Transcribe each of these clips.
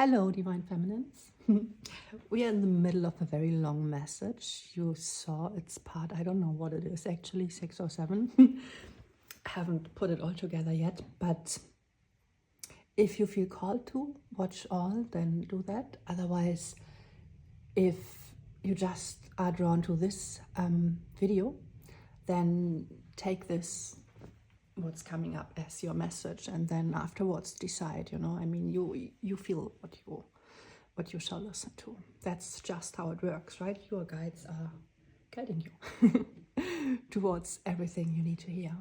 Hello, Divine Feminines. We are in the middle of a very long message. You saw its part, I don't know what it is, actually 6 or 7. Haven't put it all together yet, but if you feel called to watch all, then do that. Otherwise, if you just are drawn to this video, then take this, what's coming up, as your message, and then afterwards decide. I mean, you feel what you shall listen to. That's just how it works, right? Your guides are guiding you towards everything you need to hear.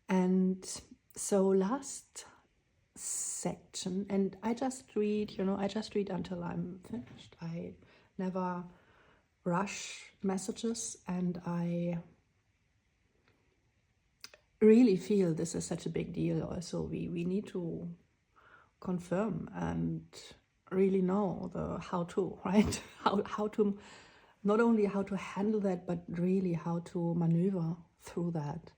And so last section, and I just read until I'm finished. I never rush messages, and I really feel this is such a big deal. Also, we need to confirm and really know the how to, right? How to, not only how to handle that, but really how to maneuver through that.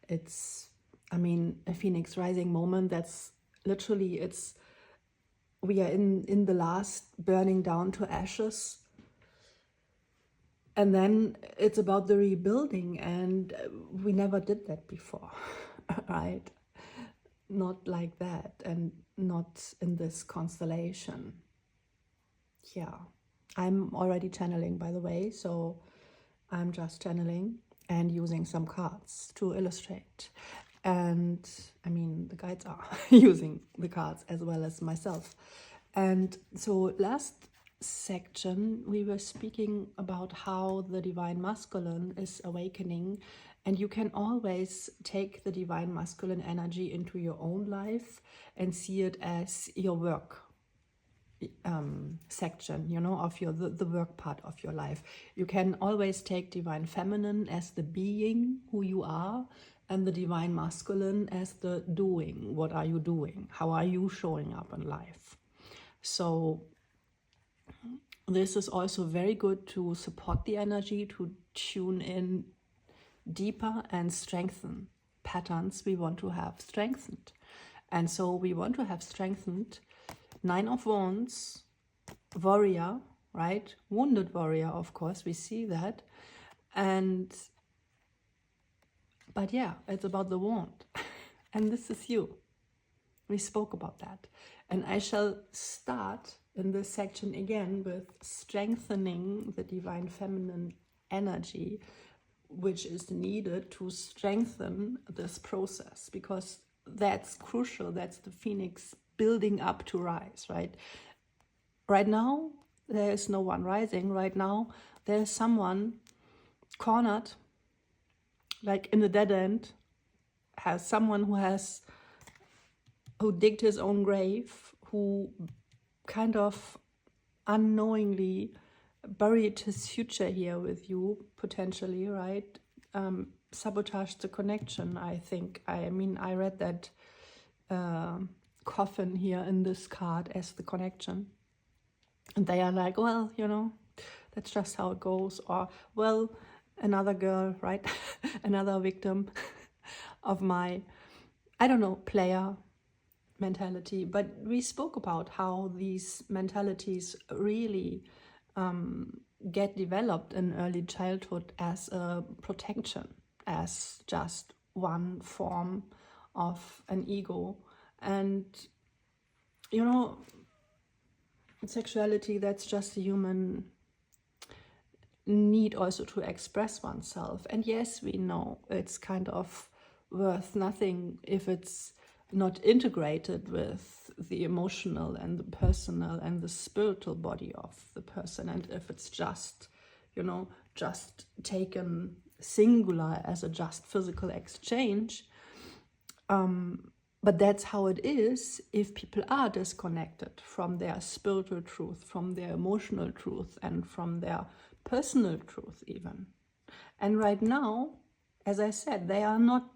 It's, I mean, a phoenix rising moment. That's literally, we are in the last burning down to ashes. And then it's about the rebuilding, and we never did that before, right? Not like that, and not in this constellation. Yeah, I'm already channeling, by the way, so I'm just channeling and using some cards to illustrate. And I mean, the guides are using the cards as well as myself. And so last section we were speaking about how the divine masculine is awakening, and you can always take the divine masculine energy into your own life and see it as your work section, of the work part of your life. You can always take divine feminine as the being who you are, and the divine masculine as the doing. What are you doing? How are you showing up in life? So this is also very good to support the energy, to tune in deeper and strengthen patterns we want to have strengthened. And so we want to have strengthened 9 of Wands, warrior, right? Wounded warrior, of course, we see that. But yeah, it's about the wand. And this is you. We spoke about that. And I shall start in this section again with strengthening the divine feminine energy, which is needed to strengthen this process, because that's crucial. That's the phoenix building up to rise, right? Right now, there is no one rising. Right now, there is someone cornered, like in the dead end, has someone who digged his own grave, who kind of unknowingly buried his future here with you, potentially, right? Sabotaged the connection, I think. I mean, I read that coffin here in this card as the connection. And they are like, well, that's just how it goes. Or, well, another girl, right? Another victim of my, I don't know, player mentality. But we spoke about how these mentalities really get developed in early childhood as a protection, as just one form of an ego. And sexuality, that's just a human need also to express oneself. And yes, we know it's kind of worth nothing if it's not integrated with the emotional and the personal and the spiritual body of the person, and if it's just just taken singular as a just physical exchange. But that's how it is if people are disconnected from their spiritual truth, from their emotional truth, and from their personal truth even. And right now, as I said, they are not,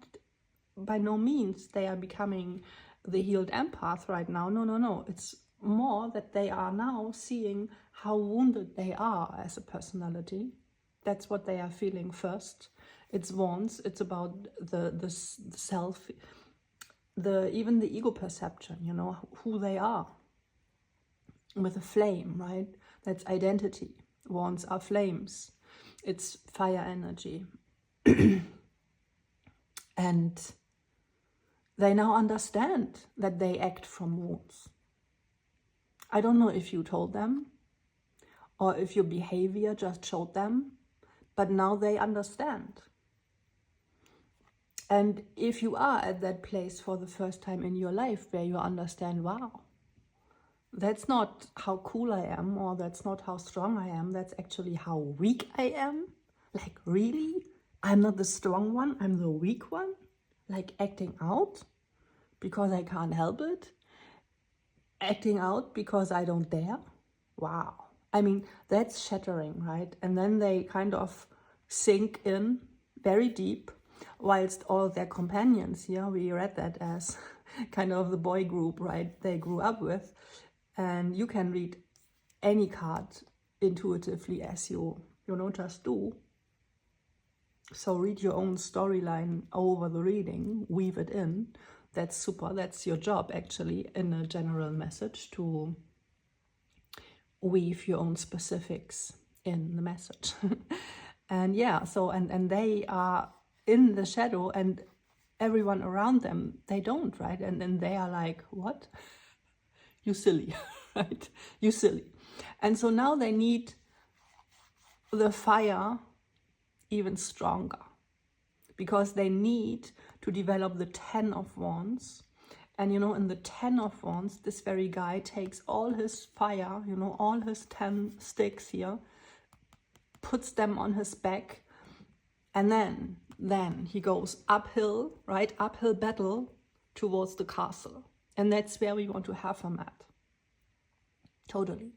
by no means they are becoming the healed empath right now. No. It's more that they are now seeing how wounded they are as a personality. That's what they are feeling first. It's wands. It's about the self, even the ego perception, who they are. with a flame, right? That's identity. Wands are flames. It's fire energy. And they now understand that they act from wounds. I don't know if you told them or if your behavior just showed them, but now they understand. And if you are at that place for the first time in your life where you understand, wow, that's not how cool I am, or that's not how strong I am, that's actually how weak I am. Like, really? I'm not the strong one, I'm the weak one? Like acting out because I can't help it? Acting out because I don't dare? Wow. I mean, that's shattering, right? And then they kind of sink in very deep, whilst all their companions here, we read that as kind of the boy group, right, they grew up with. And you can read any card intuitively as you just do. So read your own storyline over the reading, weave it in. That's super. That's your job, actually, in a general message, to weave your own specifics in the message. And yeah, so, and they are in the shadow, and everyone around them, they don't, right? And then they are like, what? You silly, right? You silly. And so now they need the fire even stronger, because they need to develop the 10 of Wands. And in the 10 of Wands, this very guy takes all his fire, all his 10 sticks here, puts them on his back, and then he goes uphill, right? Uphill battle towards the castle. And that's where we want to have him at. Totally.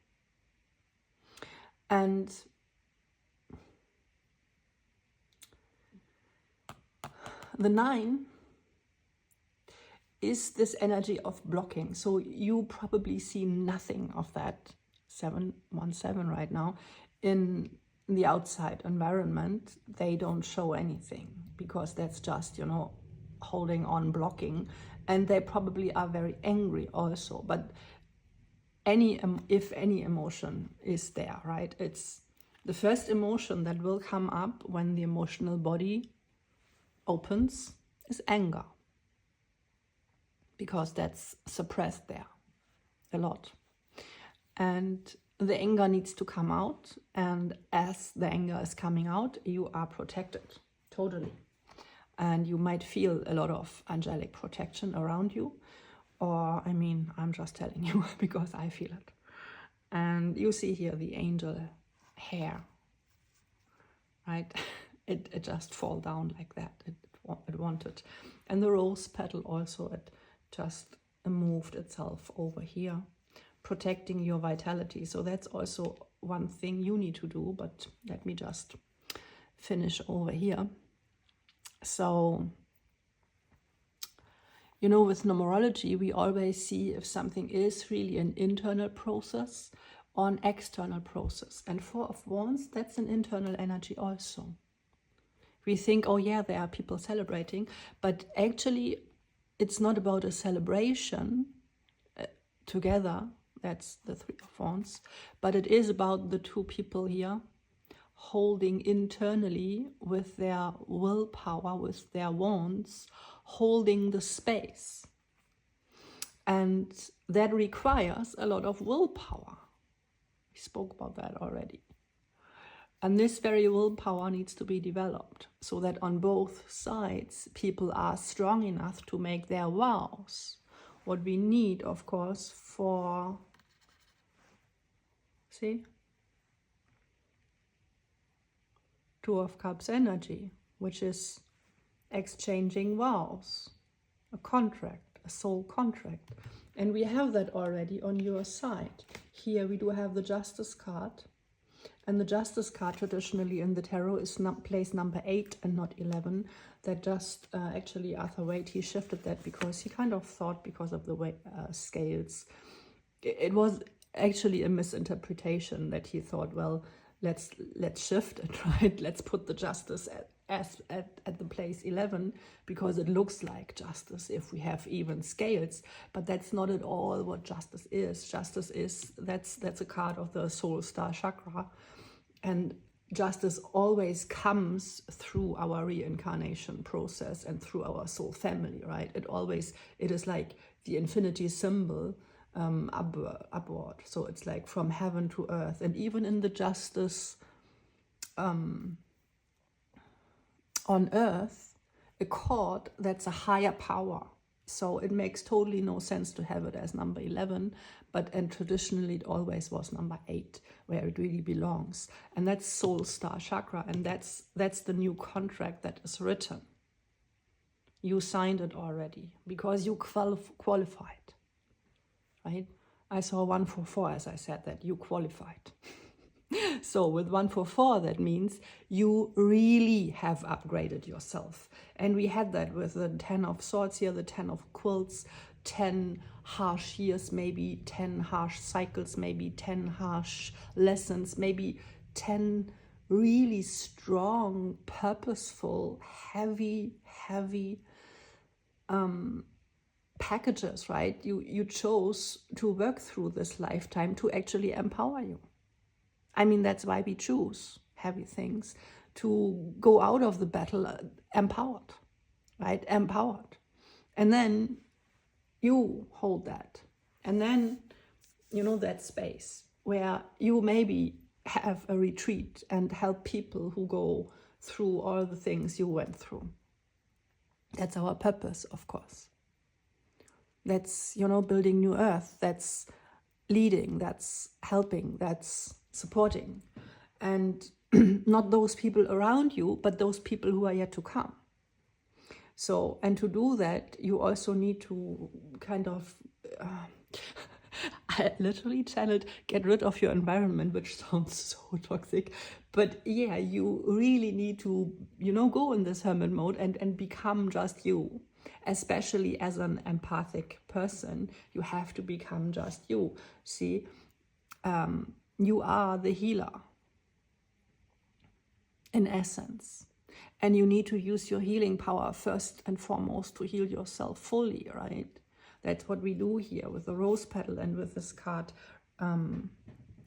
And the 9 is this energy of blocking. So you probably see nothing of that 717 right now in the outside environment. They don't show anything because that's just, holding on, blocking. And they probably are very angry also. But if any emotion is there, right? It's the first emotion that will come up when the emotional body opens is anger, because that's suppressed there a lot. And the anger needs to come out, and as the anger is coming out, you are protected, totally. And you might feel a lot of angelic protection around you, or, I'm just telling you because I feel it. And you see here the angel hair, right? It just fall down like that. It wanted. And the rose petal also, it just moved itself over here, protecting your vitality. So that's also one thing you need to do, but let me just finish over here. So, with numerology, we always see if something is really an internal process or an external process. And 4 of Wands, that's an internal energy also. We think, oh yeah, there are people celebrating, but actually it's not about a celebration together, that's the 3 of Wands, but it is about the 2 people here holding internally with their willpower, with their wands, holding the space. And that requires a lot of willpower. We spoke about that already. And this very willpower needs to be developed so that on both sides, people are strong enough to make their vows. What we need, of course, for, see? 2 of Cups energy, which is exchanging vows, a contract, a soul contract. And we have that already on your side. Here we do have the Justice card. And the Justice card traditionally in the tarot is place number 8 and not 11. That just, actually Arthur Waite, he shifted that because he kind of thought, because of the way scales, it was actually a misinterpretation that he thought, well, let's shift it, right? Let's put the Justice as at the place 11, because it looks like justice if we have even scales, but that's not at all what justice is. Justice is, that's a card of the soul star chakra, and justice always comes through our reincarnation process and through our soul family, right? It is like the infinity symbol, upward. So it's like from heaven to earth. And even in the justice on earth, a chord, that's a higher power. So it makes totally no sense to have it as number 11, and traditionally it always was number 8, where it really belongs. And that's soul star chakra, and that's the new contract that is written. You signed it already because you qualified, right? I saw 144, as I said, that you qualified. So with 144, that means you really have upgraded yourself. And we had that with the 10 of swords here, the 10 of quilts, 10 harsh years, maybe 10 harsh cycles, maybe 10 harsh lessons, maybe 10 really strong, purposeful, heavy packages, right? You chose to work through this lifetime to actually empower you. I mean, that's why we choose heavy things, to go out of the battle empowered, right? Empowered. And then you hold that. And then, that space where you maybe have a retreat and help people who go through all the things you went through. That's our purpose, of course. That's, building new earth. That's leading. That's helping. That's supporting. And not those people around you, but those people who are yet to come. So, and to do that, you also need to kind of, I literally channeled, get rid of your environment, which sounds so toxic. But yeah, you really need to, go in this hermit mode and become just you. Especially as an empathic person, you have to become just you. See, you are the healer, in essence. And you need to use your healing power first and foremost to heal yourself fully, right? That's what we do here with the rose petal and with this card,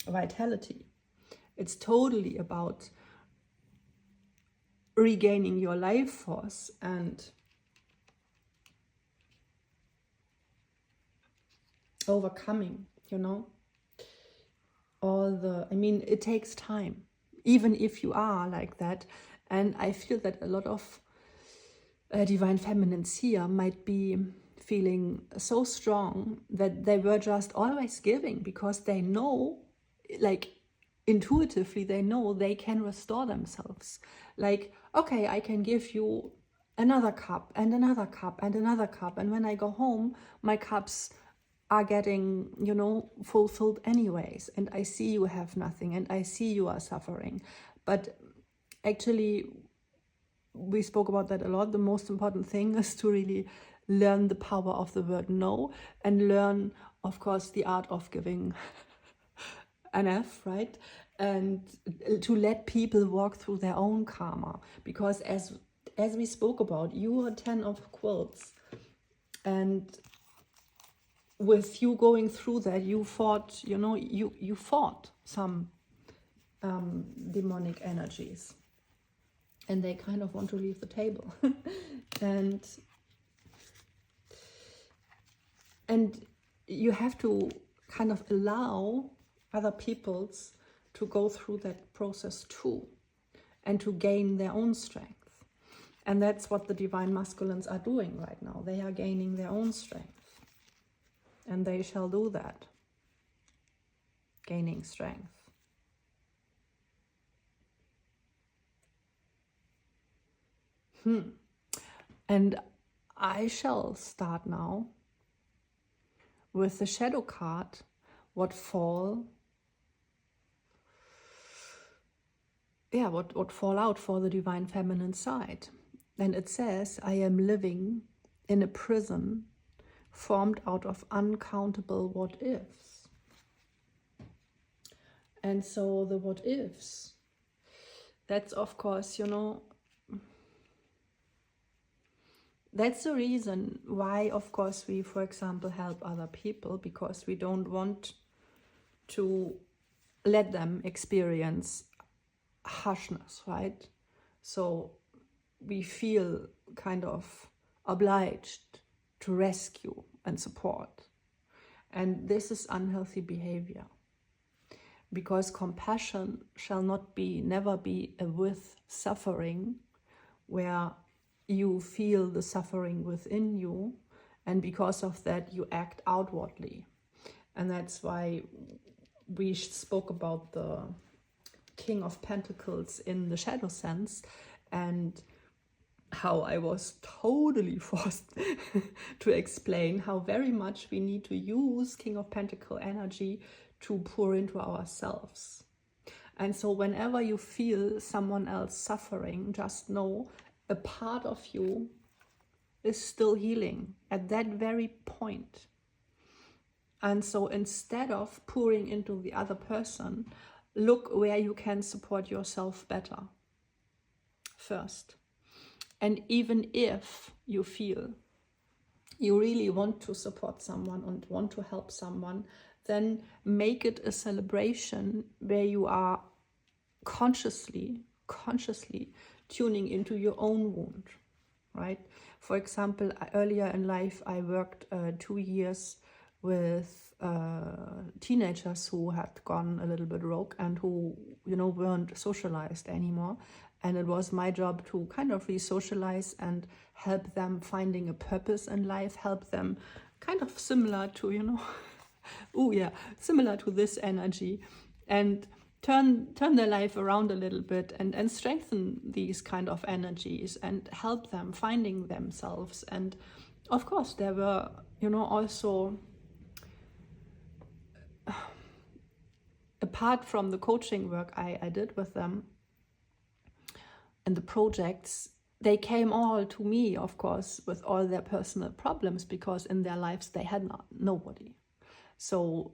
vitality. It's totally about regaining your life force and overcoming, it takes time, even if you are like that. And I feel that a lot of divine feminines here might be feeling so strong that they were just always giving, because they know, like intuitively, they know they can restore themselves. Like, okay, I can give you another cup and another cup and another cup. And when I go home, my cups are getting, fulfilled anyways. And I see you have nothing, and I see you are suffering. But actually, we spoke about that a lot. The most important thing is to really learn the power of the word no, and learn, of course, the art of giving an F, right? And to let people walk through their own karma. Because as we spoke about, you are 10 of quilts. And with you going through that, you fought, you fought some demonic energies. And they kind of want to leave the table. And you have to kind of allow other peoples to go through that process too, and to gain their own strength. And that's what the divine masculines are doing right now. They are gaining their own strength. And they shall do that. Gaining strength. And I shall start now with the shadow card, what fall out for the divine feminine side. And it says, I am living in a prison formed out of uncountable what-ifs. And so the what-ifs, that's of course, that's the reason why, of course, we, for example, help other people, because we don't want to let them experience harshness, right? So we feel kind of obliged to rescue and support. And this is unhealthy behavior, because compassion shall never be a with suffering, where you feel the suffering within you, and because of that you act outwardly. And that's why we spoke about the King of Pentacles in the shadow sense, and how I was totally forced to explain how very much we need to use King of Pentacle energy to pour into ourselves. And so whenever you feel someone else suffering, just know a part of you is still healing at that very point. And so instead of pouring into the other person, look where you can support yourself better first. And even if you feel you really want to support someone and want to help someone, then make it a celebration where you are consciously tuning into your own wound, right? For example, earlier in life, I worked 2 years with teenagers who had gone a little bit rogue and who, weren't socialized anymore. And it was my job to kind of re-socialize and help them finding a purpose in life, help them kind of similar to, similar to this energy, and turn their life around a little bit and strengthen these kind of energies and help them finding themselves. And of course, there were, also, apart from the coaching work I did with them, and the projects, they came all to me, of course, with all their personal problems, because in their lives they had nobody. So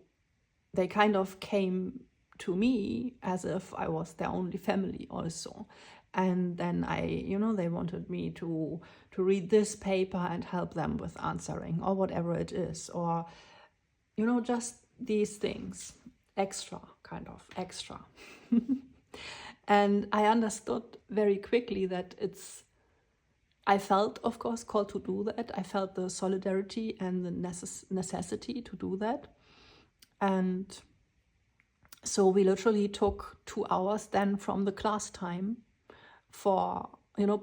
they kind of came to me as if I was their only family also. And then they wanted me to read this paper and help them with answering or whatever it is, or, just these things, extra. And I understood very quickly that I felt, of course, called to do that. I felt the solidarity and the necessity to do that. And so we literally took 2 hours then from the class time for,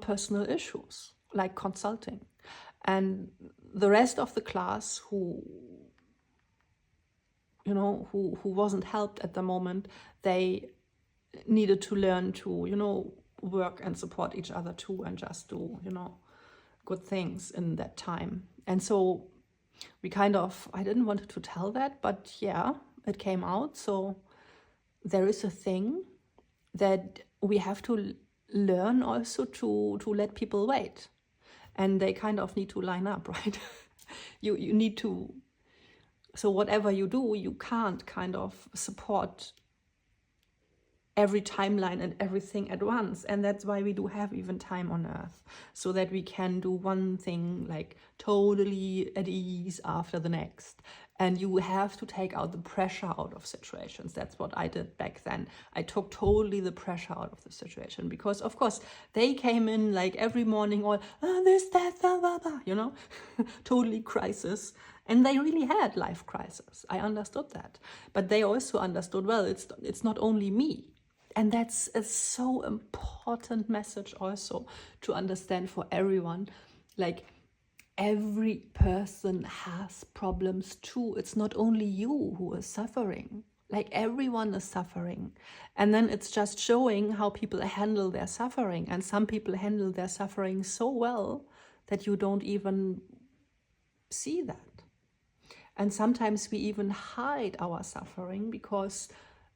personal issues like consulting. And the rest of the class who wasn't helped at the moment, they needed to learn to, work and support each other too, and just do, good things in that time. And so we I didn't want to tell that, but yeah, it came out. So there is a thing that we have to learn also to let people wait. And they kind of need to line up, right? you need to, so whatever you do, you can't kind of support every timeline and everything at once. And that's why we do have even time on Earth, so that we can do one thing like totally at ease after the next. And you have to take out the pressure out of situations. That's what I did back then. I took totally the pressure out of the situation, because of course they came in like every morning, all this, that, blah, blah, blah, totally crisis. And they really had life crisis. I understood that. But they also understood, well, it's not only me. And that's a so important message also to understand for everyone. Like, every person has problems too. It's not only you who is suffering. Like, everyone is suffering. And then it's just showing how people handle their suffering. And some people handle their suffering so well that you don't even see that. And sometimes we even hide our suffering, because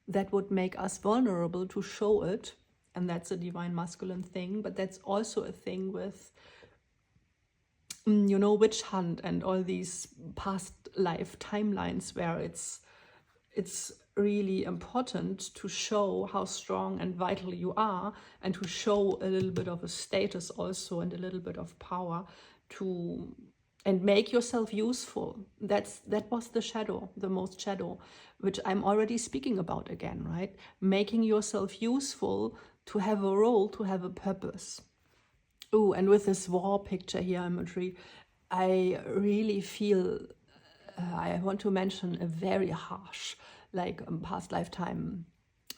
that would make us vulnerable to show it. And that's a divine masculine thing. But that's also a thing with, witch hunt and all these past life timelines, where it's really important to show how strong and vital you are, and to show a little bit of a status also, and a little bit of power, and make yourself useful. That was the shadow, the most shadow, which I'm already speaking about again, right? Making yourself useful, to have a role, to have a purpose. Oh, and with this war picture here, imagery, I really feel, I want to mention a very harsh, like past lifetime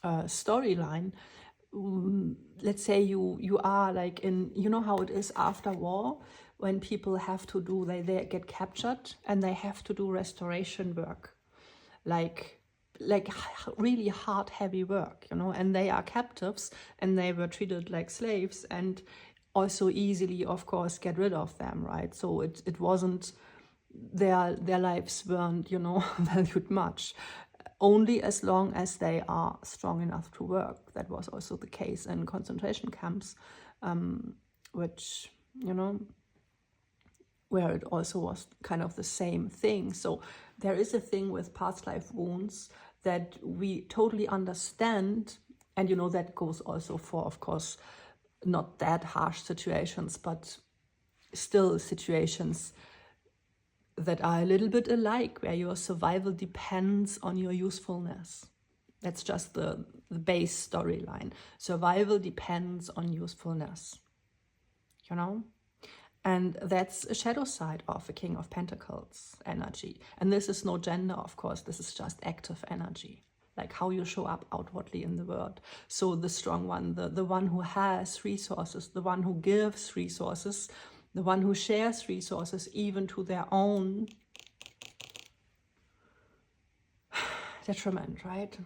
storyline. Let's say you are like in, you know how it is after war, when people have to do, they get captured and they have to do restoration work, like really hard, heavy work, you know, and they are captives and they were treated like slaves, and also easily, of course, get rid of them, right? So it wasn't, their lives weren't, you know, valued much, only as long as they are strong enough to work. That was also the case in concentration camps, which, you know, where it also was kind of the same thing. So there is a thing with past life wounds that we totally understand, and, you know, that goes also for, of course, not that harsh situations, but still situations that are a little bit alike, where your survival depends on your usefulness. That's just the base storyline. Survival depends on usefulness, you know? And that's a shadow side of a King of Pentacles energy. And this is no gender, of course, this is just active energy, like how you show up outwardly in the world. So the strong one, the one who has resources, the one who gives resources, the one who shares resources even to their own detriment, right?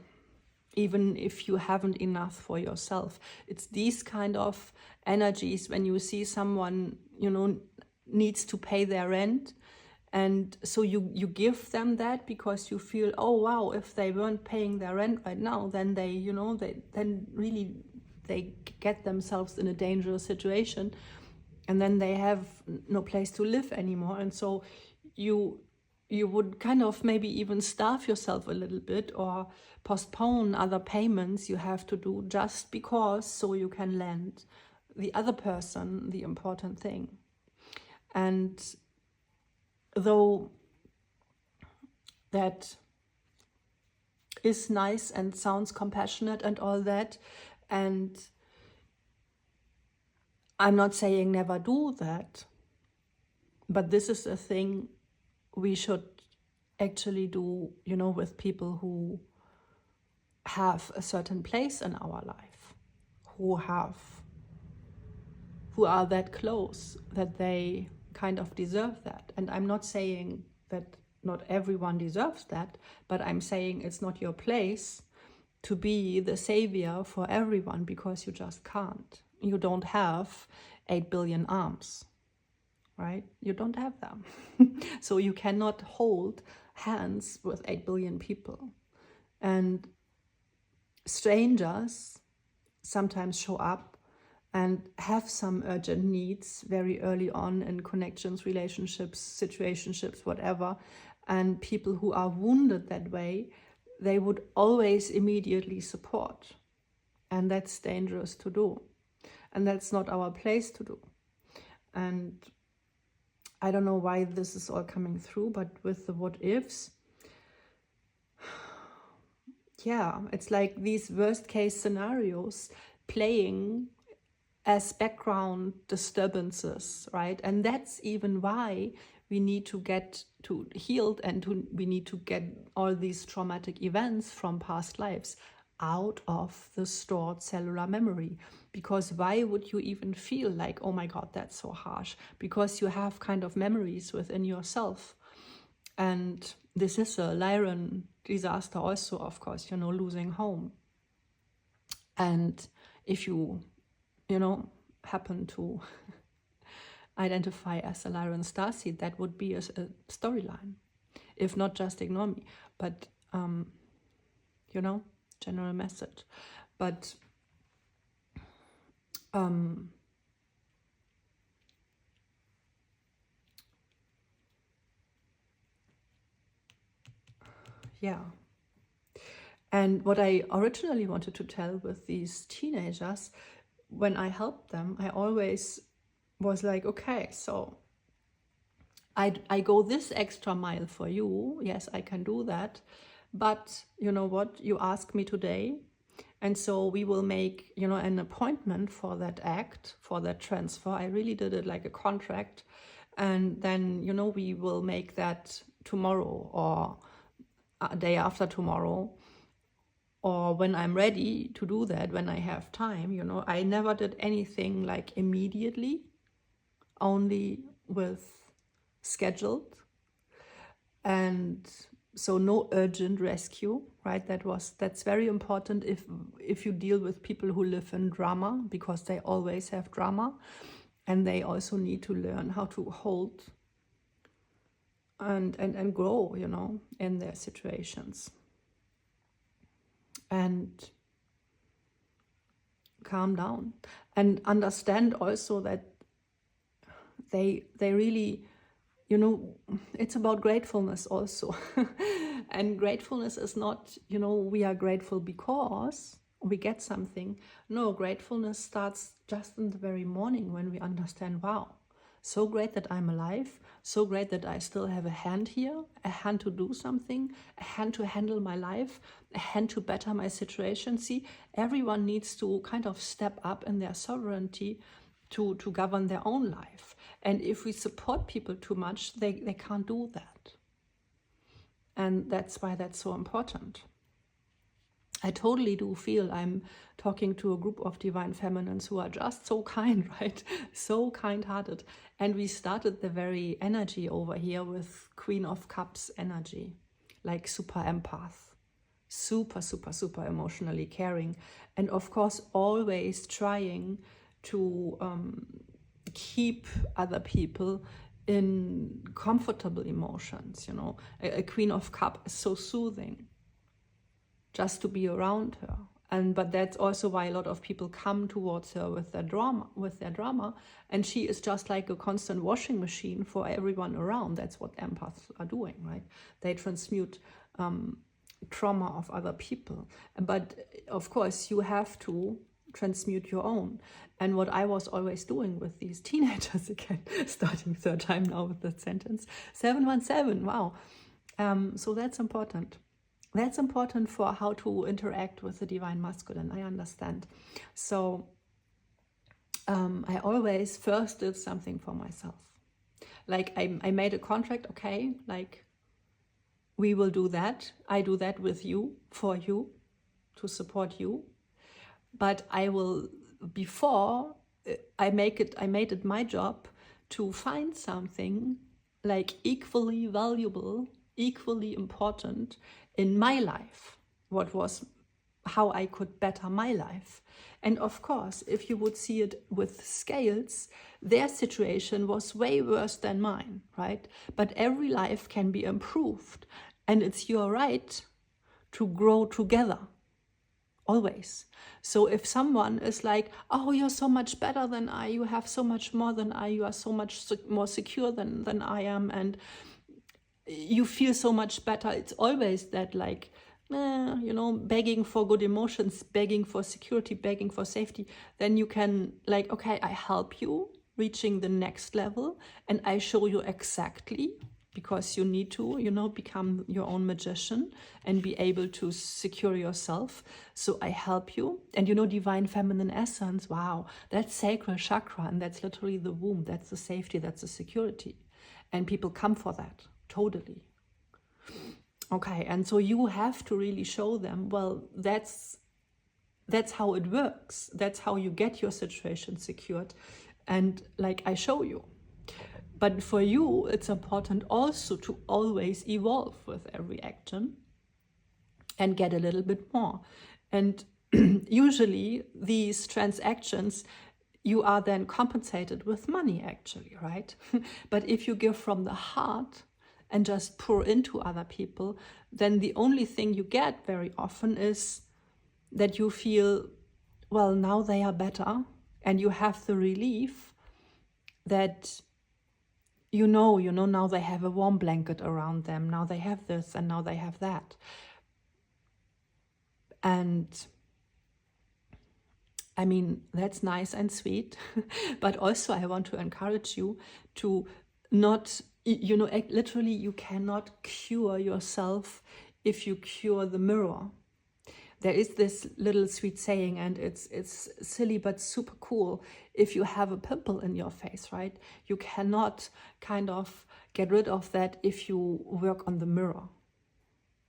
Even if you haven't enough for yourself. It's these kind of energies when you see someone, you know, needs to pay their rent, and so you give them that because you feel, oh wow, if they weren't paying their rent right now, then they, you know, they get themselves in a dangerous situation, and then they have no place to live anymore. And so you would kind of maybe even starve yourself a little bit, or postpone other payments you have to do, just because, so you can lend the other person the important thing. And though that is nice and sounds compassionate and all that, and I'm not saying never do that, but this is a thing we should actually do, you know, with people who have a certain place in our life, who are that close that they kind of deserve that. And I'm not saying that not everyone deserves that, but I'm saying it's not your place to be the savior for everyone, because you just can't. You don't have 8 billion arms, right? You don't have them. So you cannot hold hands with 8 billion people. And strangers sometimes show up and have some urgent needs very early on in connections, relationships, situationships, whatever. And people who are wounded that way, they would always immediately support. And that's dangerous to do. And that's not our place to do. And I don't know why this is all coming through, but with the what ifs, yeah, it's like these worst case scenarios playing as background disturbances, right? And that's even why we need to get to healed, and we need to get all these traumatic events from past lives out of the stored cellular memory. Because why would you even feel like, oh my God, that's so harsh? Because you have kind of memories within yourself. And this is a Lyran disaster also, of course, you know, losing home. And if you know, happen to identify as a Lyran starseed, that would be a storyline. If not, just ignore me. But, you know, general message. But yeah. And what I originally wanted to tell with these teenagers, when I helped them, I always was like, okay, so I go this extra mile for you. Yes, I can do that. But you know what? You ask me today. And so we will make, you know, an appointment for that act, for that transfer. I really did it like a contract. And then, you know, we will make that tomorrow or a day after tomorrow, or when I'm ready to do that, when I have time. You know, I never did anything like immediately, only with scheduled. And so no urgent rescue, right? That's very important if you deal with people who live in drama, because they always have drama, and they also need to learn how to hold and grow, you know, in their situations, and calm down and understand also that they really, you know, it's about gratefulness also. And gratefulness is not, you know, we are grateful because we get something. No, gratefulness starts just in the very morning when we understand, wow, so great that I'm alive, so great that I still have a hand here, a hand to do something, a hand to handle my life, a hand to better my situation. See, everyone needs to kind of step up in their sovereignty to govern their own life. And if we support people too much, they can't do that. And that's why that's so important. I totally do feel I'm talking to a group of divine feminines who are just so kind, right? So kind-hearted. And we started the very energy over here with Queen of Cups energy, like super empath, super, super, super emotionally caring. And of course, always trying to keep other people in comfortable emotions, you know. A Queen of Cups is so soothing just to be around her. But that's also why a lot of people come towards her with their drama, and she is just like a constant washing machine for everyone around. That's what empaths are doing, right? They transmute trauma of other people. But of course, you have to transmute your own. And what I was always doing with these teenagers, again, starting third time now with that sentence, 717, wow. So that's important. That's important for how to interact with the divine masculine, I understand. So I always first did something for myself. Like I made a contract, okay, like we will do that. I do that with you, for you, to support you. But I will, before I made it my job to find something like equally valuable, equally important in my life, how I could better my life. And of course, if you would see it with scales, their situation was way worse than mine, right? But every life can be improved, and it's your right to grow together, always. So if someone is like, oh, you're so much better than I, you have so much more than I, you are so much more secure than I am, and you feel so much better, it's always that like, you know, begging for good emotions, begging for security, begging for safety. Then you can like, okay, I help you reaching the next level, and I show you exactly, because you need to, you know, become your own magician and be able to secure yourself. So I help you. And you know, divine feminine essence, wow, that's sacral chakra, and that's literally the womb, that's the safety, that's the security. And people come for that, totally. Okay, and so you have to really show them, well, that's how it works. That's how you get your situation secured. And like I show you. But for you, it's important also to always evolve with every action and get a little bit more. And usually these transactions, you are then compensated with money actually, right? But if you give from the heart and just pour into other people, then the only thing you get very often is that you feel, well, now they are better, and you have the relief that you know, now they have a warm blanket around them, now they have this, and now they have that. And I mean, that's nice and sweet, but also I want to encourage you to not you know, literally you cannot cure yourself if you cure the mirror. There is this little sweet saying, and it's silly but super cool. If you have a pimple in your face, right, you cannot kind of get rid of that if you work on the mirror,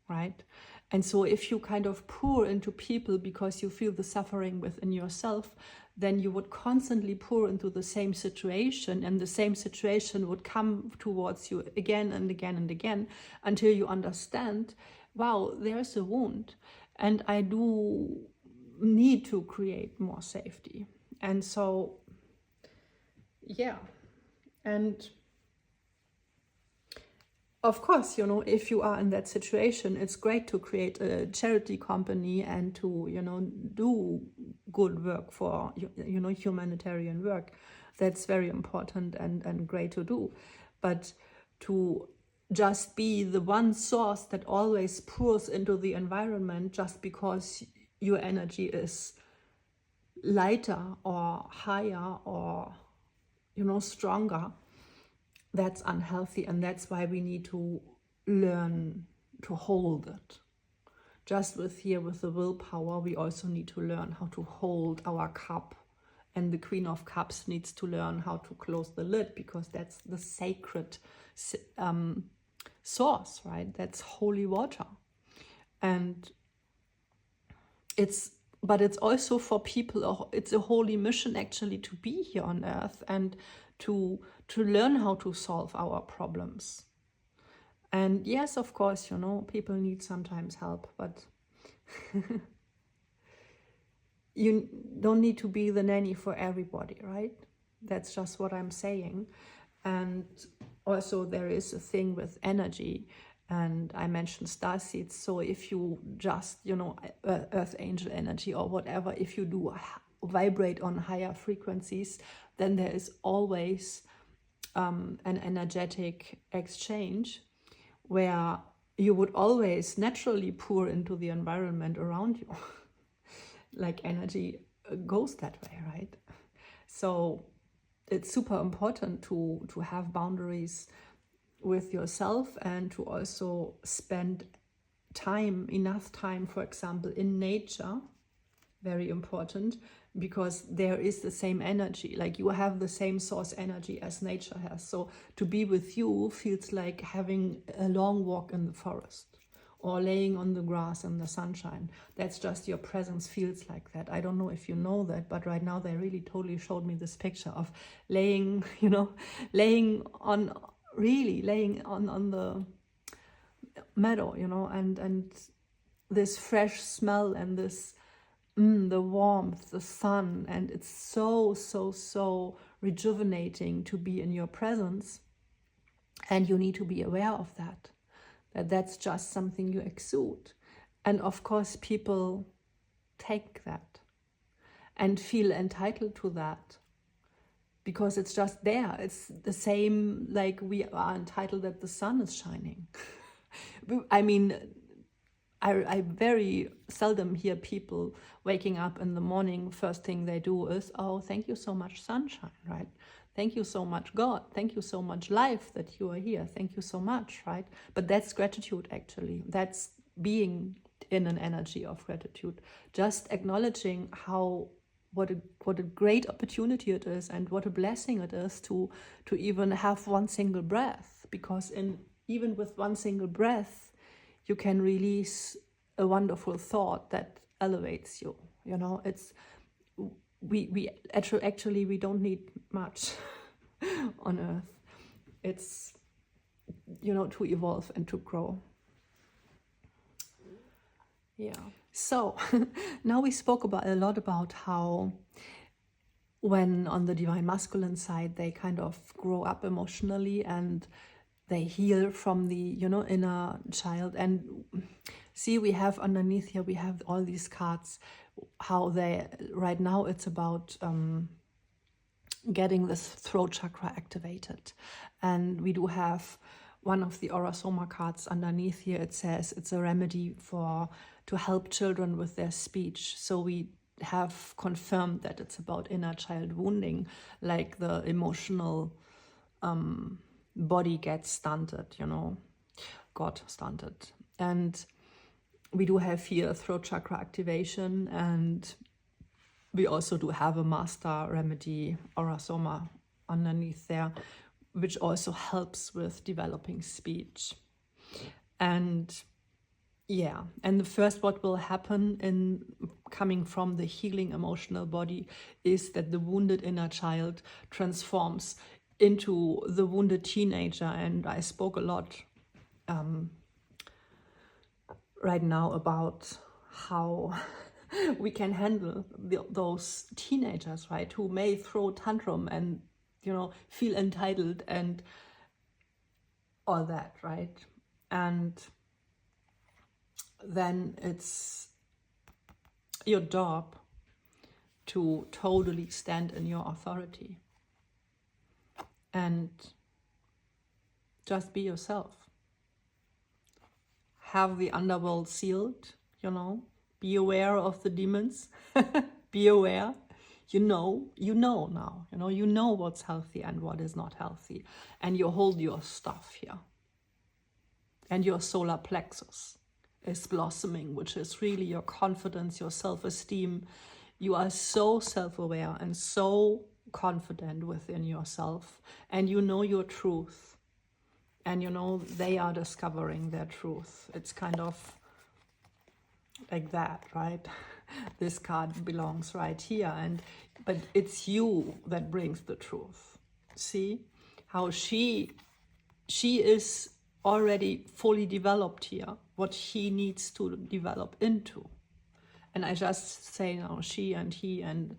right? And so if you kind of pour into people because you feel the suffering within yourself, then you would constantly pour into the same situation, and the same situation would come towards you again and again and again until you understand, wow, there's a wound and I do need to create more safety. And so, yeah. And of course, you know, if you are in that situation, it's great to create a charity company and to, you know, do good work for, you know, humanitarian work. That's very important and great to do. But to just be the one source that always pours into the environment just because your energy is lighter or higher or, you know, stronger, that's unhealthy. And that's why we need to learn to hold it. Just with the willpower, we also need to learn how to hold our cup. And the Queen of Cups needs to learn how to close the lid, because that's the sacred source, right? That's holy water. And it's also for people, it's a holy mission actually to be here on earth and to learn how to solve our problems. And yes, of course, you know, people need sometimes help, but you don't need to be the nanny for everybody, right? That's just what I'm saying. And also there is a thing with energy, and I mentioned starseeds. So if you just, you know, earth angel energy or whatever, if you do vibrate on higher frequencies, then there is always an energetic exchange where you would always naturally pour into the environment around you. Like energy goes that way, right? So it's super important to have boundaries with yourself, and to also spend time, enough time, for example, in nature. Very important, because there is the same energy, like you have the same source energy as nature has. So to be with you feels like having a long walk in the forest or laying on the grass in the sunshine. That's just your presence feels like that. I don't know if you know that, but right now they really totally showed me this picture of laying, you know, laying on the meadow, you know, and this fresh smell and this the warmth, the sun, and it's so rejuvenating to be in your presence. And you need to be aware of that that's just something you exude. And of course people take that and feel entitled to that, because it's just there. It's the same like we are entitled that the sun is shining. I mean, I very seldom hear people waking up in the morning, first thing they do is, oh, thank you so much sunshine, right? Thank you so much God, thank you so much life that you are here, thank you so much, right? But that's gratitude actually. That's being in an energy of gratitude. Just acknowledging what a great opportunity it is, and what a blessing it is to even have one single breath, because even with one single breath you can release a wonderful thought that elevates you. You know, it's we actually we don't need much on earth. It's, you know, to evolve and to grow. Yeah. So now we spoke a lot about how when on the divine masculine side they kind of grow up emotionally and they heal from the, you know, inner child. And see, we have underneath here, we have all these cards, how they, right now it's about getting this throat chakra activated. And we do have one of the Aura Soma cards underneath here. It says it's a remedy to help children with their speech. So we have confirmed that it's about inner child wounding, like the emotional body gets stunted, you know, got stunted. And we do have here throat chakra activation, and we also do have a master remedy, Aurasoma, underneath there, which also helps with developing speech. And yeah, and the first what will happen in coming from the healing emotional body is that the wounded inner child transforms into the wounded teenager. And I spoke a lot right now about how we can handle those teenagers, right, who may throw tantrum and, you know, feel entitled and all that, right? And then it's your job to totally stand in your authority and just be yourself. Have the underworld sealed, you know, be aware of the demons, be aware, you know now, you know what's healthy and what is not healthy, and you hold your stuff here. And your solar plexus is blossoming, which is really your confidence, your self-esteem. You are so self-aware and so confident within yourself, and you know your truth. And you know they are discovering their truth. It's kind of like that, right? This card belongs right here, but it's you that brings the truth. See how she is already fully developed here, what he needs to develop into. And I just say now she and he, and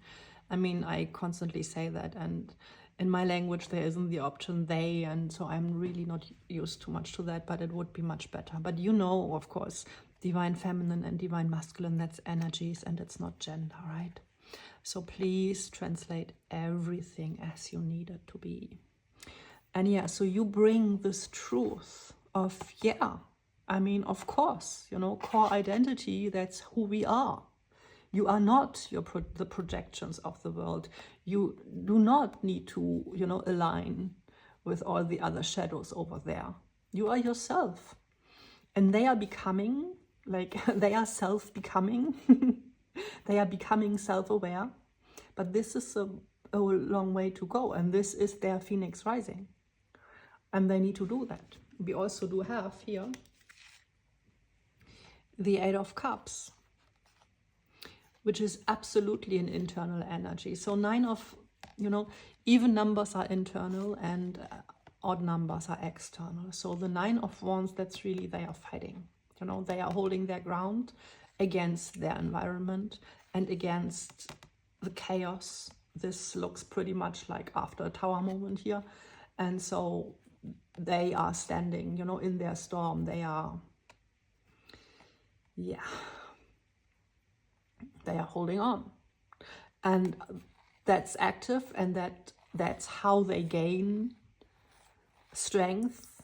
I mean I constantly say that, and in my language there isn't the option they, and so I'm really not used too much to that, but it would be much better. But you know, of course, divine feminine and divine masculine, that's energies and it's not gender, right? So please translate everything as you need it to be. And yeah, so you bring this truth of, yeah, I mean, of course, you know, core identity, that's who we are. You are not the projections of the world. You do not need to, you know, align with all the other shadows over there. You are yourself. And they are becoming, like, they are self-becoming. They are becoming self-aware. But this is a long way to go. And this is their phoenix rising. And they need to do that. We also do have here the Eight of Cups, which is absolutely an internal energy. So 9 of, you know, even numbers are internal and odd numbers are external. So the 9 of Wands, that's really, they are fighting. You know, they are holding their ground against their environment and against the chaos. This looks pretty much like after a tower moment here. And so they are standing, you know, in their storm. They are, yeah, they are holding on. And that's active, and that's how they gain strength,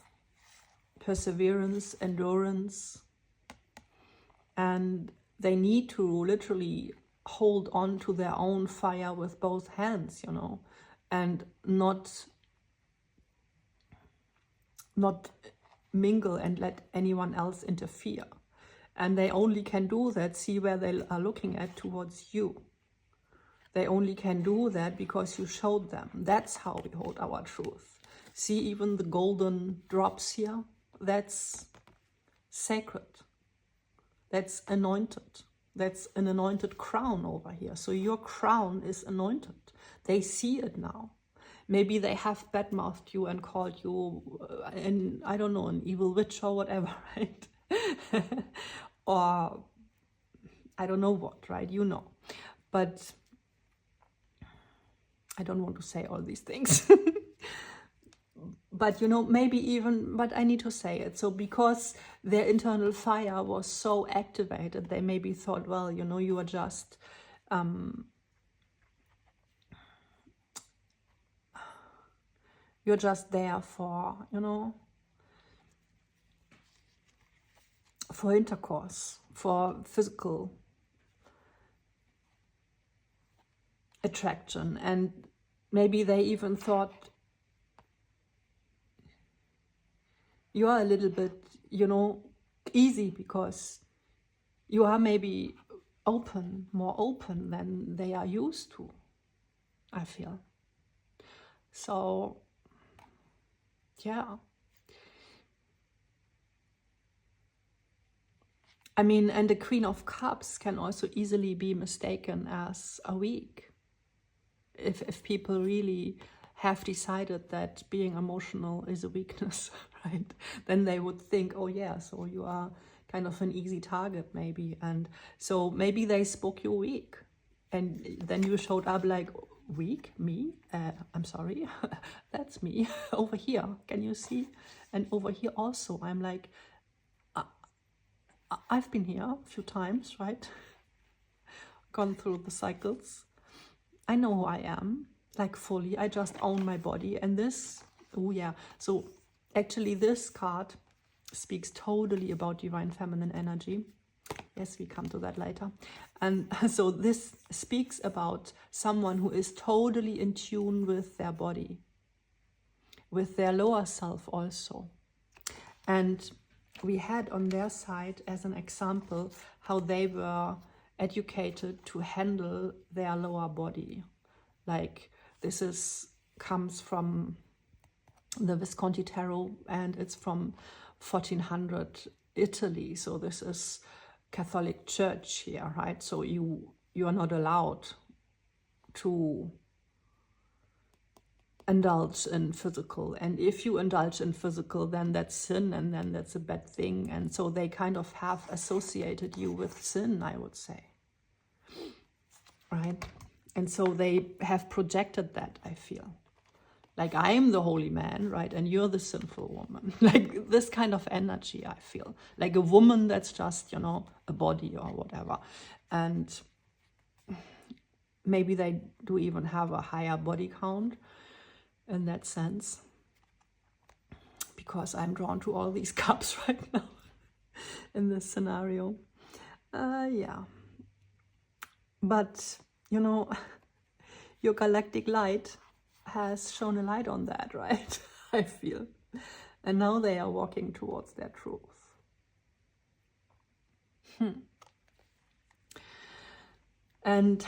perseverance, endurance. And they need to literally hold on to their own fire with both hands, you know, and not mingle and let anyone else interfere. And they only can do that, see where they are looking at, towards you. They only can do that because you showed them. That's how we hold our truth. See, even the golden drops here, that's sacred. That's anointed. That's an anointed crown over here. So your crown is anointed. They see it now. Maybe they have badmouthed you and called you, I don't know, an evil witch or whatever, right? Or I don't know what, right? You know. But I don't want to say all these things. But, you know, maybe even, but I need to say it. So because their internal fire was so activated, they maybe thought, well, you know, you are just... you're just there for, you know, for intercourse, for physical attraction. And maybe they even thought you are a little bit, you know, easy because you are maybe open, more open than they are used to, I feel. So, yeah. I mean, and the Queen of Cups can also easily be mistaken as a weak. If people really have decided that being emotional is a weakness, right? Then they would think, oh yeah, so you are kind of an easy target maybe. And so maybe they spoke you weak. And then you showed up like, weak? Me? I'm sorry, that's me. Over here, can you see? And over here also, I'm like, I've been here a few times, right? Gone through the cycles. I know who I am, like fully. I just own my body. And this, oh yeah. So actually this card speaks totally about divine feminine energy. Yes, we come to that later. And so this speaks about someone who is totally in tune with their body, with their lower self also. And we had on their side as an example how they were educated to handle their lower body. Like this comes from the Visconti Tarot, and it's from 1400 Italy. So this is Catholic Church here, right? So you are not allowed to indulge in physical, and if you indulge in physical, then that's sin, and then that's a bad thing. And so they kind of have associated you with sin, I would say, right? And so they have projected that, I feel, like I'm the holy man, right, and you're the sinful woman. Like this kind of energy, I feel, like a woman that's just, you know, a body or whatever. And maybe they do even have a higher body count in that sense, because I'm drawn to all these cups right now in this scenario. Yeah. But, you know, your galactic light has shown a light on that, right? I feel. And now they are walking towards their truth. And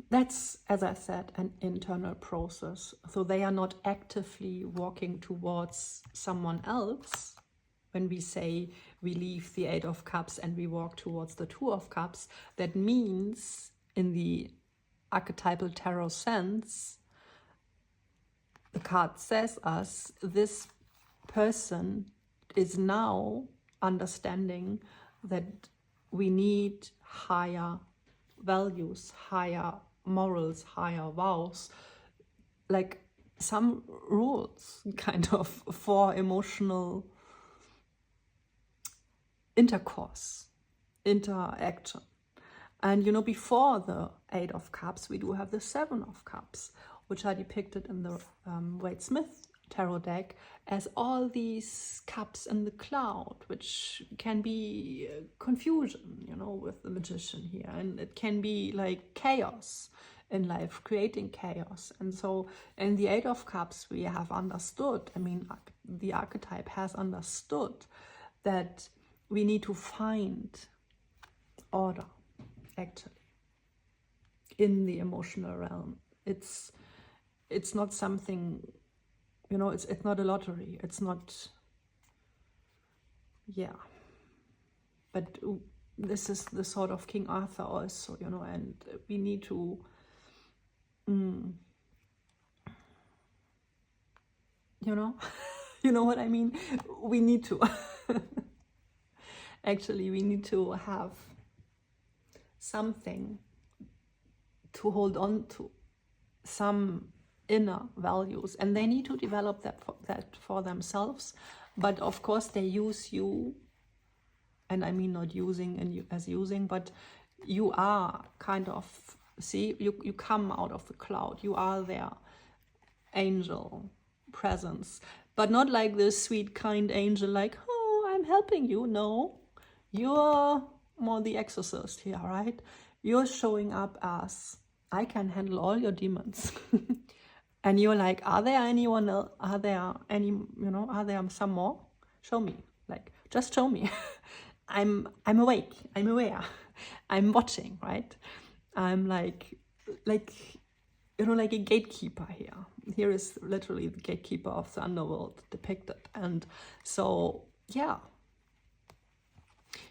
that's, as I said, an internal process. So they are not actively walking towards someone else. When we say we leave the Eight of Cups and we walk towards the Two of Cups, that means in the archetypal tarot sense, the card says us, this person is now understanding that we need higher values, higher morals, higher vows, like some rules kind of for emotional intercourse, interaction. And you know, before the Eight of Cups, we do have the Seven of Cups, which are depicted in the Wade Smith tarot deck as all these cups in the cloud, which can be confusion, you know, with the magician here. And it can be like chaos in life, creating chaos. And so in the Eight of Cups, we have understood, I mean, the archetype has understood that we need to find order, actually, in the emotional realm. It's not something, you know, it's not a lottery. It's not, yeah. But this is the sort of King Arthur also, you know, and we need to, you know, you know what I mean? We need to, actually, we need to have something to hold on to, some inner values, and they need to develop that for themselves. But of course they use you, and I mean not using and you as using, but you are kind of, see, you come out of the cloud, you are their angel presence, but not like this sweet kind angel like, oh, I'm helping you. No, you're more the exorcist here, right? You're showing up as, I can handle all your demons. And you're like, are there anyone else? Are there any, you know, are there some more? show me, like, just show me. I'm awake, I'm aware, I'm watching, right? I'm like, you know, like a gatekeeper here. Here is literally the gatekeeper of the underworld depicted. And so, yeah.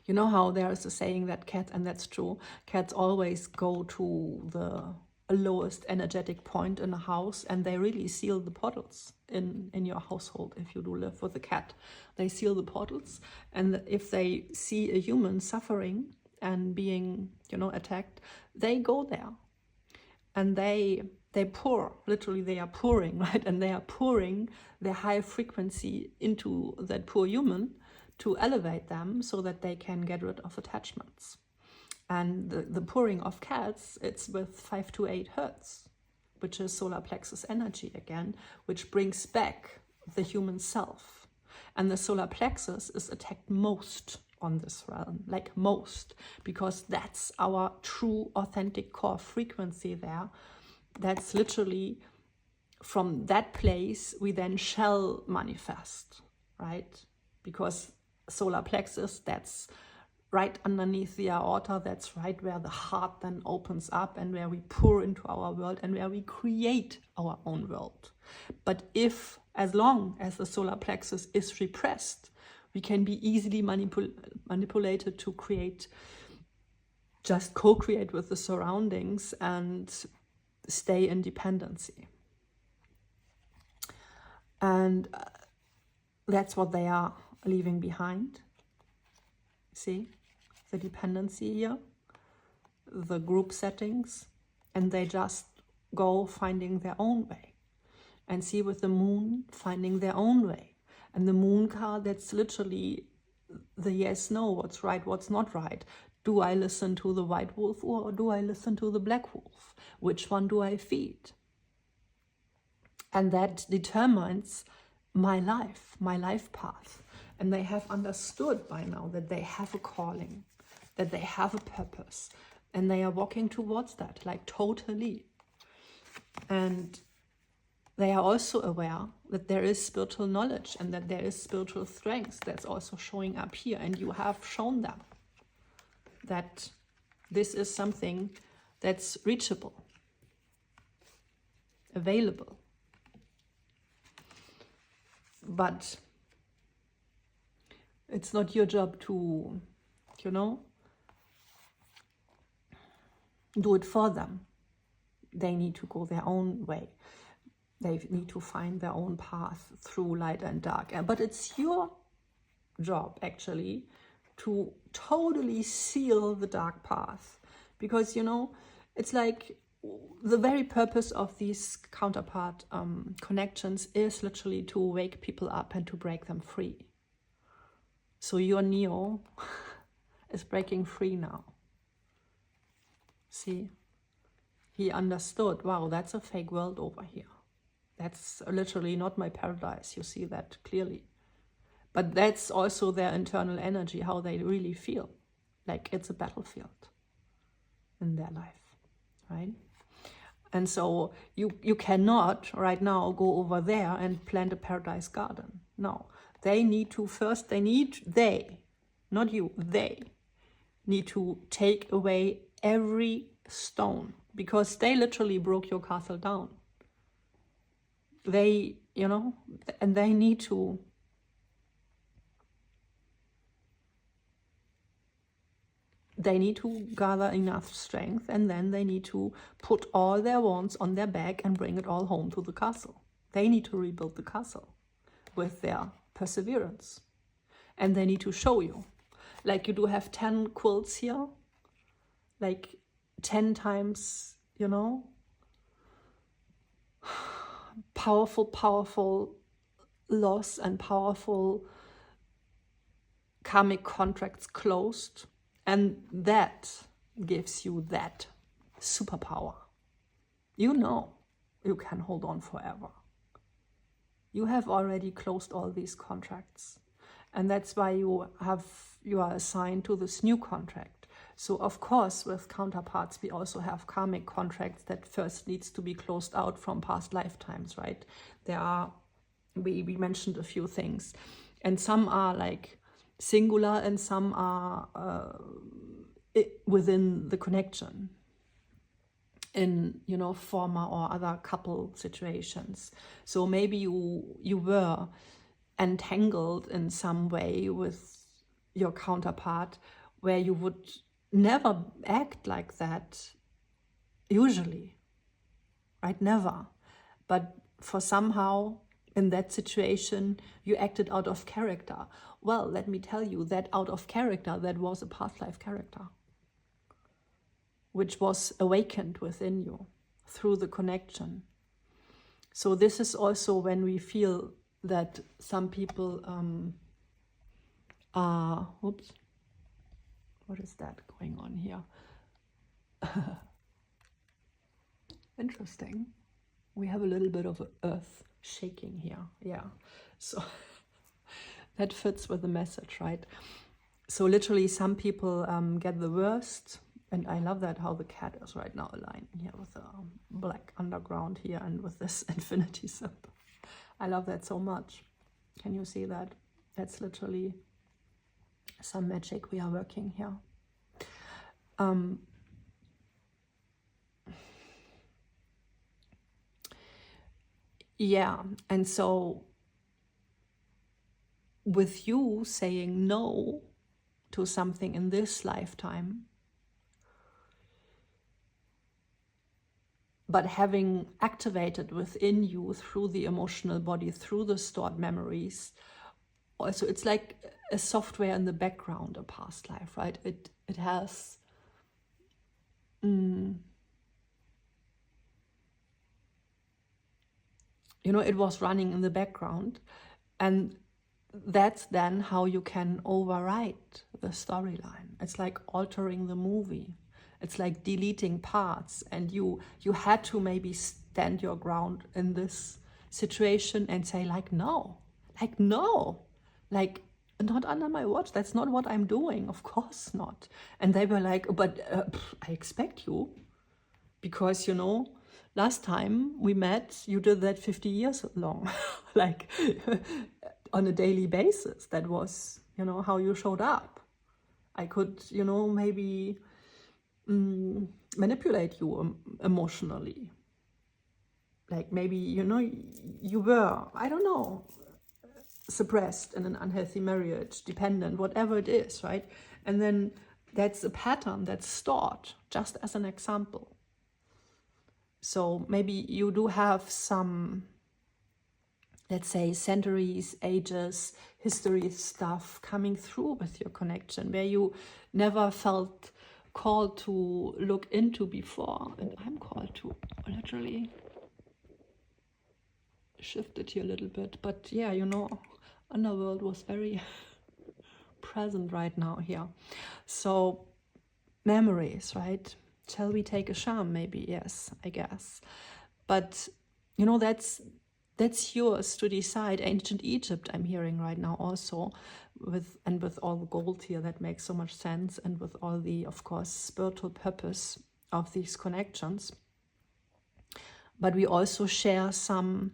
You know how there is a saying that cats, and that's true, cats always go to the lowest energetic point in a house, and they really seal the portals in your household. If you do live with a cat, they seal the portals, and if they see a human suffering and being, you know, attacked, they go there and they pour, literally they are pouring, right? And they are pouring their high frequency into that poor human to elevate them so that they can get rid of attachments. And the pouring of cats, it's with 5 to 8 hertz, which is solar plexus energy again, which brings back the human self. And the solar plexus is attacked most on this realm, like most, because that's our true authentic core frequency there. That's literally from that place we then shall manifest, right? Because solar plexus, that's right underneath the aorta, that's right where the heart then opens up and where we pour into our world and where we create our own world. But as long as the solar plexus is repressed, we can be easily manipulated to create, just co-create with the surroundings and stay in dependency. And that's what they are leaving behind. See, the dependency here, the group settings, and they just go finding their own way. And see, with the moon, finding their own way. And the moon card, that's literally the yes, no, what's right, what's not right. Do I listen to the white wolf or do I listen to the black wolf? Which one do I feed? And that determines my life path. And they have understood by now that they have a calling, that they have a purpose, and they are walking towards that, like totally. And they are also aware that there is spiritual knowledge and that there is spiritual strength that's also showing up here. And you have shown them that this is something that's reachable, available. But it's not your job to, you know, do it for them. They need to go their own way. They need to find their own path through light and dark. But it's your job, actually, to totally seal the dark path. Because, you know, it's like the very purpose of these counterpart connections is literally to wake people up and to break them free. So your Neo is breaking free now. See? He understood, wow, that's a fake world over here. That's literally not my paradise. You see that clearly. But that's also their internal energy, how they really feel. Like it's a battlefield in their life, right? And so you cannot right now go over there and plant a paradise garden. No, they need to first, not you, they need to take away every stone, because they literally broke your castle down. They, you know, and they need to gather enough strength, and then they need to put all their wands on their back and bring it all home to the castle. They need to rebuild the castle with their perseverance. And they need to show you. Like you do have 10 quilts here, like 10 times, you know, powerful loss and powerful karmic contracts closed. And that gives you that superpower. You know you can hold on forever. You have already closed all these contracts. And that's why you are assigned to this new contract. So of course, with counterparts, we also have karmic contracts that first needs to be closed out from past lifetimes, right? We mentioned a few things. And some are like singular and some are within the connection in, you know, former or other couple situations. So maybe you were entangled in some way with your counterpart where you would never act like that usually, right? Never. But for somehow in that situation you acted out of character. Well, let me tell you, that out of character, that was a past life character which was awakened within you through the connection. So this is also when we feel that some people are, oops, what is that going on here? Interesting. We have a little bit of earth shaking here. Yeah. So that fits with the message, right? So literally some people get the worst. And I love that how the cat is right now aligned here with the black underground here and with this infinity symbol. I love that so much. Can you see that? That's literally some magic we are working here. Yeah, and so with you saying no to something in this lifetime, but having activated within you through the emotional body, through the stored memories, also it's like a software in the background, a past life, right? It has you know, it was running in the background, and that's then how you can overwrite the storyline. It's like altering the movie. It's like deleting parts, and you had to maybe stand your ground in this situation and say like no, like not under my watch. That's not what I'm doing. Of course not. And they were like, but I expect you, because you know, last time we met, you did that 50 years long, like on a daily basis. That was, you know, how you showed up. I could, you know, maybe manipulate you emotionally. Like maybe, you know, you were, I don't know, suppressed in an unhealthy marriage, dependent, whatever it is, right? And then that's a pattern that's stored, just as an example. So maybe you do have some, let's say, centuries, ages, history stuff coming through with your connection where you never felt called to look into before. And I'm called to literally shift it here a little bit. But yeah, you know, underworld was very present right now here. So memories, right? Shall we take a shaman? Maybe, yes, I guess. But you know, that's yours to decide. Ancient Egypt, I'm hearing right now also, with all the gold here, that makes so much sense, and with all the, of course, spiritual purpose of these connections. But we also share some,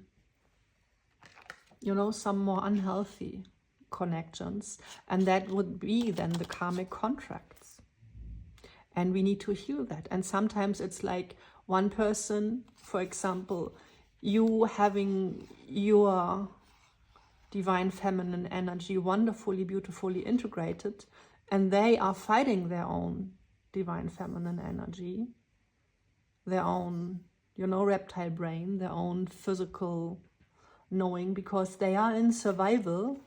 you know, some more unhealthy connections, and that would be then the karmic contracts. And we need to heal that. And sometimes it's like one person, for example, you having your divine feminine energy wonderfully, beautifully integrated, and they are fighting their own divine feminine energy, their own, you know, reptile brain, their own physical knowing, because they are in survival,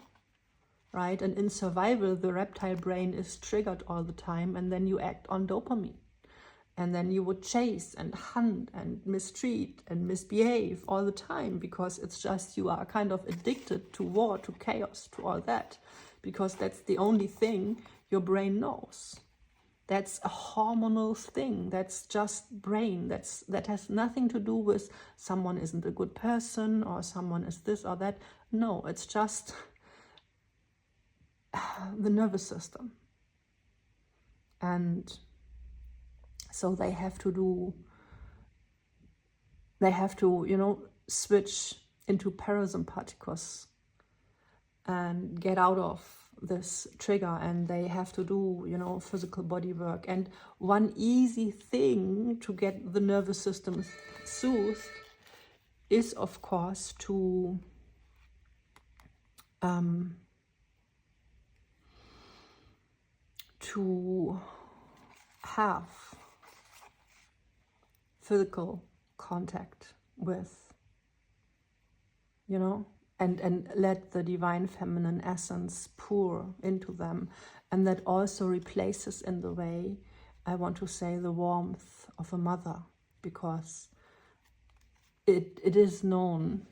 right? And in survival, the reptile brain is triggered all the time, and then you act on dopamine. And then you would chase and hunt and mistreat and misbehave all the time, because it's just, you are kind of addicted to war, to chaos, to all that, because that's the only thing your brain knows. That's a hormonal thing. That's just brain. That has nothing to do with someone isn't a good person or someone is this or that. No, it's just the nervous system. And so they have to, you know, switch into parasympathicus and get out of this trigger, and they have to do, you know, physical body work. And one easy thing to get the nervous system soothed is, of course, to have physical contact with, you know, and let the divine feminine essence pour into them. And that also replaces, in the way, I want to say, the warmth of a mother, because it is known